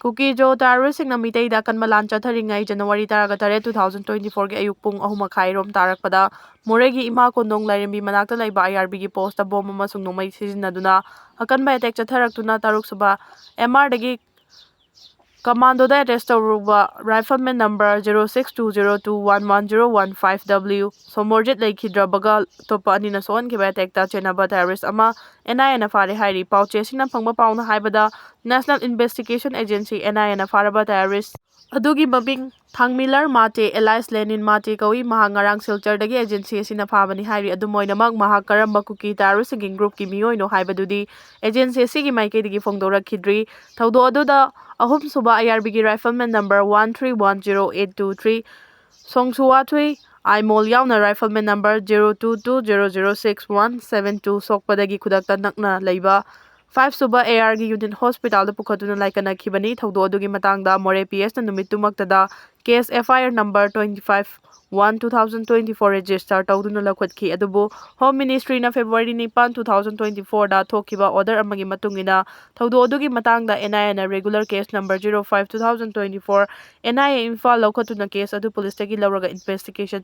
Kuki Jo terrorist-singna mitayda akanba lan chatharingai January 18, 2024 gi ayuk pung 3:30 rom tarakpada Moregi ima kondong lairembi manakta laiba IRB gi posta bom amasung nomai sizinaduna akanba attack chatharaktuna taruk suba MR dagi Commando da arrest tauruba rifleman number 0620211015W somorjet laikhidrabaga topa anina sohonkiba attack ta chenaba terrorist ama NIA na fare hairi pauche singna phangba pauna haibada National Investigation Agency NIA na faraba terrorist adugi babing Thangmiller Mate Elias Lenin Mate kawi mahangarang silchar dagi agency asina phabani hairi adumoinamak mahakaramba Kuki terrorist singing group ki miyoi no haibadudi agency sigi maike digi phongdora khidri thaudo aduda ahum suba IRB gi rifleman number 1310823 Songsuathui Aimol yauna rifleman number 0220061772 sokpadagi khudakta nakna leiba 5 suba AR gi unit hospital da pukhatuna laikana khibani thaudo adugi matangda More PS na numittumaktada case FIR number 25/1/2024 register tawduna lakhatkhi adubu Home Ministry na February 9, 2024 da thokiba order amagi matungina thaudo adugi matangda NIA na regular case number 05/2024 NIA Imphal lakhatuna case adu police tagi lawraga investigation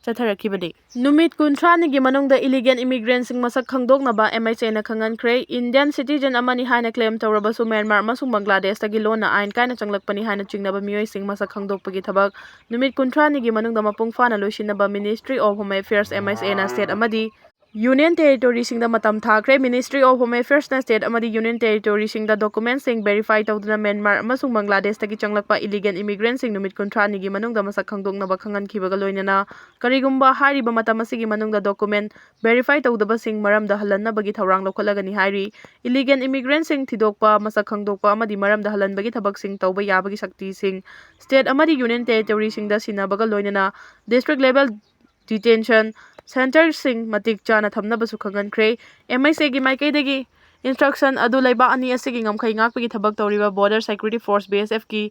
Chatharakibani. Numit kuntrani gi manungda illegal immigrants sing masak khangdoknaba MHA na khangankre Indian citizen amani haina claim tawrabasu Myanmar amasung Bangladesh tagi lona ain kaina changlakpani haina chingnaba miyoi sing masak khangdokpagi thabak numit kuntrani gi manungda mapung fana loisinaba Ministry of Home Affairs MHA na state amadi Union Territory singda matam thakre Ministry of Home Affairs na state amadi Union Territory singda documents sing verify tawduna Myanmar amasung Bangladesh tagi changlakpa illegal immigrants sing numit kuntrani gi manungda masak khangdoknaba khangankhibaga loinana karigumba hariba matam asigi manungda document verify tawdaba sing maramda halannabagi thawrang lokhalagani hairi illegal immigrants sing thidokpa masak khangdokpa amadi maramda halanbagi thabak sing tawba yabagi shakti sing state amadi Union Territory singda sinabaga loinana district level detention center sing matik chana thamnabasu khangankre MHA gi maikaidagi instruction adu laiba ani asigi ngamkhai ngakpagi thabak tawriba border security force BSF ki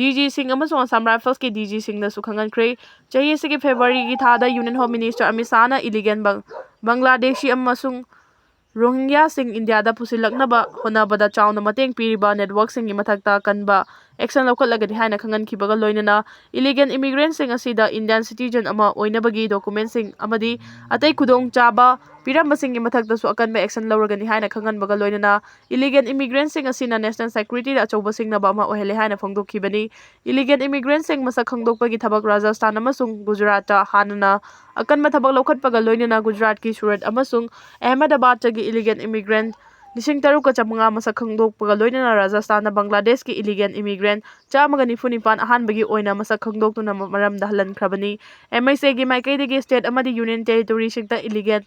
DG sing amasung Assam Rifles ki DG sing na su khangankre chahi asigi February gi thada Union Home Minister Amit Shah na illegal Bangladeshi amasung Rohingya sing India da pusilaknaba honabada chawna mateng piriba network sing gi mathakta kanba action lokhalagani haina khangankhibaga loinana illegal immigrants sing asida Indian citizen ama oinabagi documents sing amadi atai khudong chaba piramba sing gi mathakta su akanba action lawragani haina khanganbaga loinana illegal immigrants sing asina national security da chawba sing naba ama ohele haina phongdokhibani illegal immigrants sing masak khangdokpagi thabak Rajasthan amasung Gujarat ta hanana akanba thabak lokhatpaga loinana Gujarat ki Surat amasung Ahmedabad tagi illegal immigrant 13,500 masak khangdokpaga loinana Rajasthan na Bangladesh ki illegal immigrant 195 ahanbagi oina masak khangdoktuna maramda halankrabani MHA gi maikaidagi state amadi Union Territory singta illegal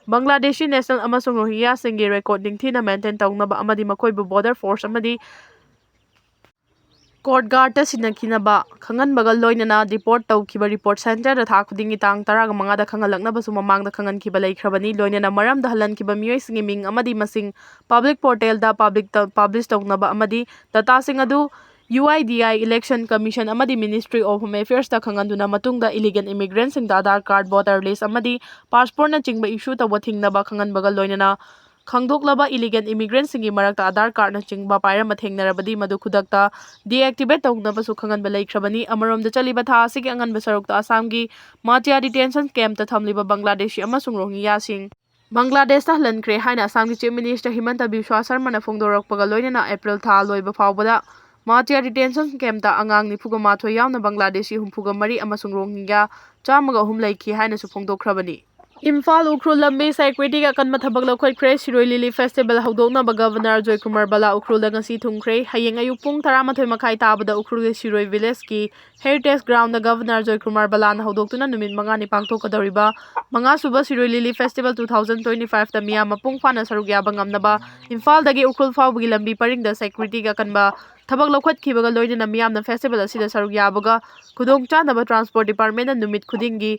Bangladeshi national amasung Rohingya singi recording thina maintain tawnaba amadi makoibu border force amadi court guard ta sinakhinaba khanganbaga loinana report tawkhiba report center da tha khudingi tang 15 da khangalaknaba su mamangda khangankhiba laikhrabani loinana maramda halankhiba miyoi singi ming amadi masing public portal da publish tawnaba amadi data sing adu UIDI Election Commission amadi Ministry of Home Affairs ta khanganduna matungda illegal immigrants sing da Aadhaar card voter list amadi passport na chingba issue tawba thingnaba khanganbaga loinana khangdoklaba illegal immigrants singi marakta Aadhaar card na chingba pairama thengnarabadi madu khudakta deactivate tawnaba su khanganba laikhrabani amaromda chaliba tha asigi anganba sarukta Assamgi Matia detention camp ta thamliba Bangladeshi amasung Rohingya sing Bangladesh ta halankre haina Assamgi Chief Minister Himanta Biswa Sarma na phongdorakpaga loinana April tha loiba fawbada Matia detention camp ta angang 93 yauna Bangladeshi 33 amasung Rohingya 103 laikhi haina su phongdokhrabani Imphal Ukhrul Lambi Security ka kanma thabak lokhoikhre Siroi Lily Festival haudoknaba Governor Joy Kumar Bala Ukhrul da ngasi thungkhre hayeng ayuk pung 13 makhai tabada Ukhrul ge Siroi Village ki Heritage Ground da Governor Joy Kumar Bala na haudoktuna numit 5 ni pangthokadariba 5 suba Siroi Lily Festival 2025 ta miya mapung phana saruk yaba ngamnaba Imphal dagi Ukhrul fawgi lambi paring da security ka kanba thabak lokhatkibaga loinana miyamna festival asida saruk yabaga khudong chanaba transport department na numit khudingi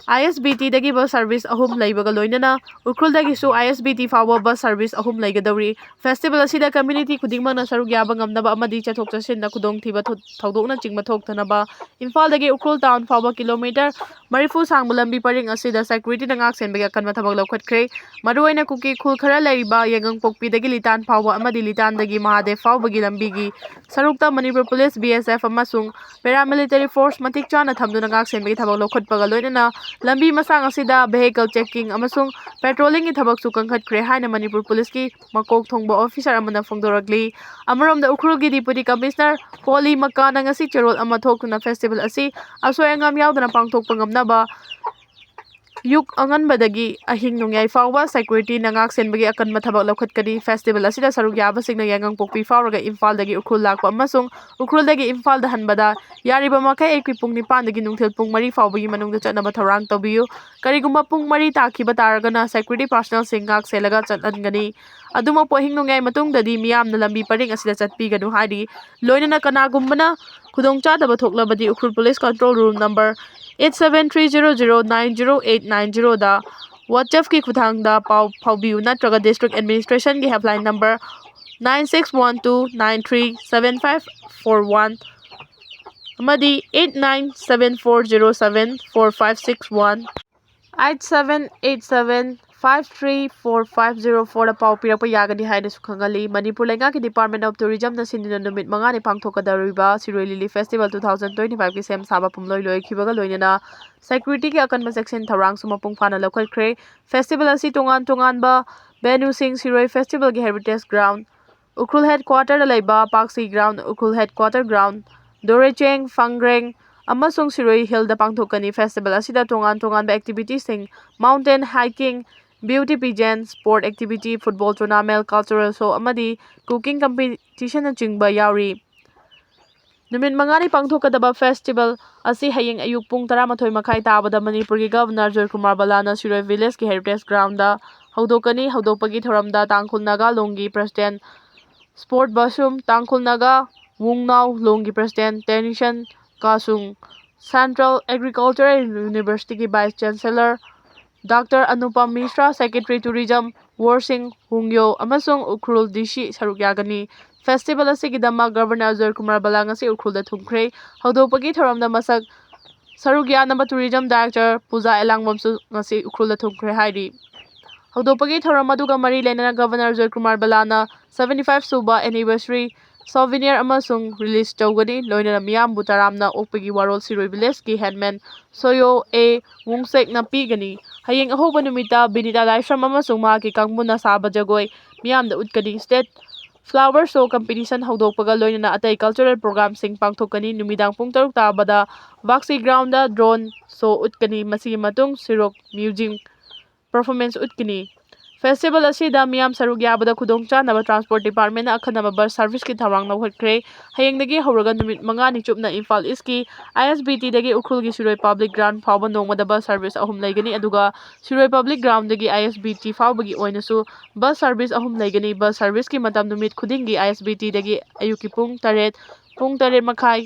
ISBT-dagi bus service ahum laibaga loinana Ukhruldagi-su ISBT fawba bus service ahum laigadawri. Festival asida community khudingmangna saruk yaba ngamnaba amadi chathok chashinna khudongthiba thaudokna chingma thoktanaba Imphaldagi Ukhrul town fawba kilometer marifu sangba lambi paring asida security na ngak senbagi akanma thabak laukhatre. Maruaina Kuki khul khara laiba Yengang-pokpidagi litan fawba amadi litandagi Mahadev fawbagi lambigi sarukta Manipur Police BSF amasung paramilitary force matik chana thamduna ngak senbagi thabak laukhatpaga loinana lambi masang asida vehicle checking amasung patrolling ki thabak su kangkhatkre haina Manipur Police ki makok thongba officer amana phongdoragli amaromda Ukhrul gi deputy commissioner Poli Makana ngasi cherol ama thokuna festival asi asoy angam yaudana pangthokpa ngamnaba yuk anganbadagi ahing nungyai fawba security na ngak senbagi akanma thabak laukhatkani festival asida saruk yabasingna Yengang-pokpi fawraga Imphaldagi Ukhrul lakpa amasung Ukhruldagi Imphal da hanbada yariba makai ekwi pung 9 dagi nungthil pung 3 fawbagi manungda chatnaba thorang tobiyu karigumba pung 3 takhiba taragana security personnel sing ngak selaga chatlangani aduma pohing nungyai matungdadi miyamna lambi paring asida chatpiganu hairi loinana kanagumbana khudongchadaba thoklabadi Ukhrul Police Control Room number 8730090890 da WhatsApp ki khudangda pau phaubiu natraga district administration ki helpline number 9612937541 amadi 8974074561 8787534504 da pau pirakpa yagani haina sukhangali Manipur Lenga ki Department of Tourism na sindina numit mangani pangthokadariba Siroi Lily Festival 2025 ki sem saba pumloi loi khibaga loinana security ki akanba section tharang sumapung phana laukhatkre festival asi tongan ba venue sing Siroi Festival ki heritage ground Ukhrul headquarter da laiba Paksi ground Ukhrul headquarter ground Dorecheng Fangreng amasung Siroi Hill da pangthokani festival asida tongan ba activities sing mountain hiking beauty pageant sport activity football tournament cultural show amadi cooking competition na chingba yauri numit mangani pangthokadaba festival asi hayeng ayuk pung 12 makhai tabada Manipur ki Governor Joy Kumar Balana Siroi village ki heritage ground da haudokani haudopagi thoramda Tangkhul Naga Longi president sport basum Tangkhul Naga Wungnau Longi president Tenishan Kasung Central Agricultural University ki vice chancellor Dr. Anupam Mishra Secretary Tourism Warsing Hungyo amasung Ukhrul DC saruk yagani festival asigidama Governor Joy Kumar Bala ngasi Ukhrul da thumkhre haudopagi thoramda masak saruk yanaba Tourism Director Puja Elangmamsu ngasi Ukhrul da thumkhre hairi haudopagi thoram aduga mari lenana Governor Joy Kumar Balana 75 suba anniversary souvenir amasung release tawgani loinana miyambu taramna okpagi warol Siroi village ki headman Soyo A Wungsek na pigani hayeng ahoba numita Binita Laishram amasung mahaki kangbuna saba jagoi miyamda utkani state flower show competition haudokpaga loinana atai cultural program sing pangthokani numidang pung 6 tabada Vaksi ground da drone show utkani masigi matung sirok music performance utkani festival asida miyam saruk yabada khudongchanaba transport department na akhanaba bus service ki thawang nauhatkre hayengdagi hawraga numit mangani chupna Imphal East ki ISBT dagi Ukhrul gi Siroi public ground fawba nongmada bus service ahum laigani aduga Siroi public ground dagi ISBT fawbagi oinasu bus service ahum laigani bus service ki matam numit khudingi ISBT dagi ayuki pung 8 makhai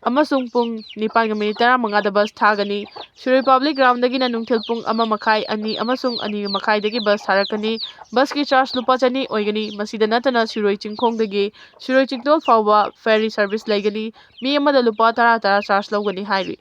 amasung pung 9:15 da bus thagani Siroi public ground dagi na nungthil pung 1 makhai 2 amasung 2 makhai dagi bus tharakani bus ki charge lupa chani oigani masida natana Siroi chingkhong dagi Siroi chingdol fawba ferry service laigani mi amada lupa 10 charge lawgani hairi